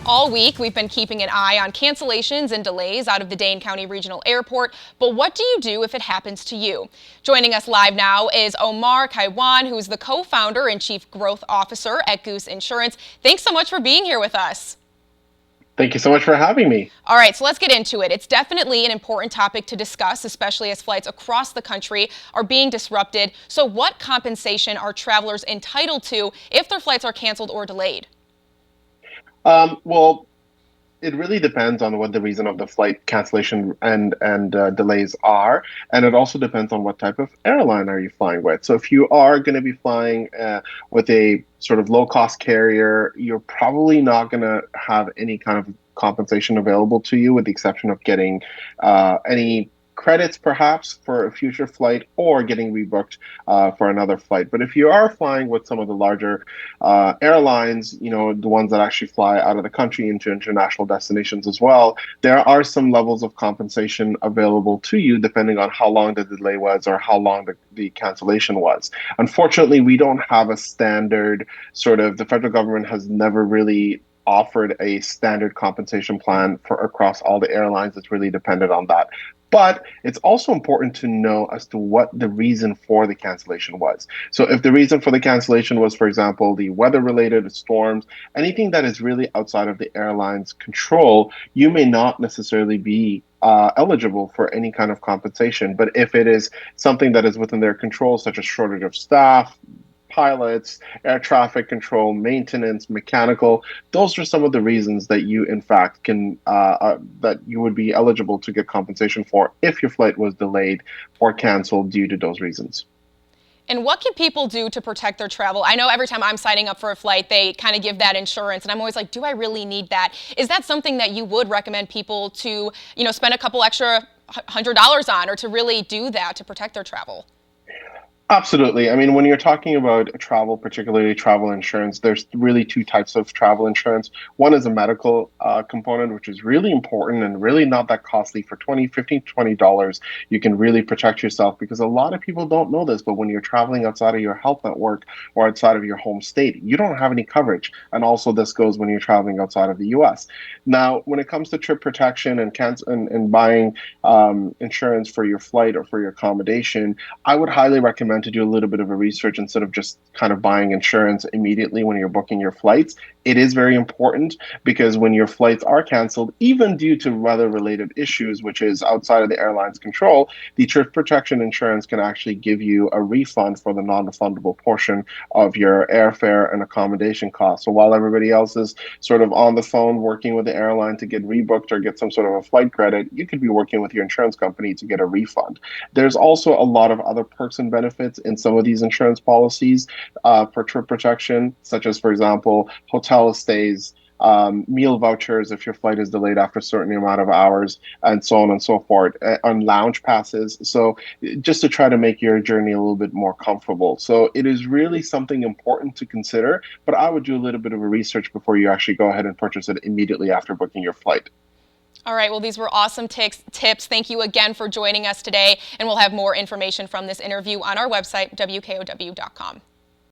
All week, we've been keeping an eye on cancellations and delays out of the Dane County Regional Airport, but what do you do if it happens to you? Joining us live now is Omar Kaiwan, who's the co-founder and chief growth officer at Goose Insurance. Thanks so much for being here with us. Thank you so much for having me. All right, so let's get into it. It's definitely an important topic to discuss, especially as flights across the country are being disrupted. So what compensation are travelers entitled to if their flights are canceled or delayed? Well, it really depends on what the reason of the flight cancellation and delays are, and it also depends on what type of airline are you flying with. So if you are going to be flying with a sort of low-cost carrier, you're probably not going to have any kind of compensation available to you, with the exception of getting any credits perhaps for a future flight or getting rebooked for another flight. But if you are flying with some of the larger airlines, the ones that actually fly out of the country into international destinations as well, there are some levels of compensation available to you depending on how long the delay was or how long the cancellation was. Unfortunately, we don't have a standard the federal government has never really offered a standard compensation plan for across all the airlines. It's really dependent on that. But it's also important to know as to what the reason for the cancellation was. So if the reason for the cancellation was, for example, the weather related storms, anything that is really outside of the airline's control, you may not necessarily be eligible for any kind of compensation. But if it is something that is within their control, such as shortage of staff, pilots, air traffic control, maintenance, mechanical. Those are some of the reasons that you, in fact, that you would be eligible to get compensation for if your flight was delayed or canceled due to those reasons. And what can people do to protect their travel? I know every time I'm signing up for a flight, they kind of give that insurance, and I'm always like, do I really need that? Is that something that you would recommend people to, spend a couple extra $100 on, or to really do that to protect their travel? Absolutely. I mean, when you're talking about travel, particularly travel insurance, there's really two types of travel insurance. One is a medical component, which is really important and really not that costly. For 20, 15, $20, you can really protect yourself, because a lot of people don't know this, but when you're traveling outside of your health network or outside of your home state, you don't have any coverage. And also this goes when you're traveling outside of the US. Now, when it comes to trip protection and buying insurance for your flight or for your accommodation, I would highly recommend to do a little bit of a research instead of just kind of buying insurance immediately when you're booking your flights. It is very important, because when your flights are canceled, even due to weather related issues, which is outside of the airline's control, the trip protection insurance can actually give you a refund for the non-refundable portion of your airfare and accommodation costs. So while everybody else is sort of on the phone working with the airline to get rebooked or get some sort of a flight credit, you could be working with your insurance company to get a refund. There's also a lot of other perks and benefits in some of these insurance policies for trip protection, such as, for example, hotel stays, meal vouchers if your flight is delayed after a certain amount of hours, and so on and so forth, on lounge passes. So just to try to make your journey a little bit more comfortable. So it is really something important to consider, but I would do a little bit of a research before you actually go ahead and purchase it immediately after booking your flight. All right, well, these were awesome tips. Thank you again for joining us today, and we'll have more information from this interview on our website, WKOW.com.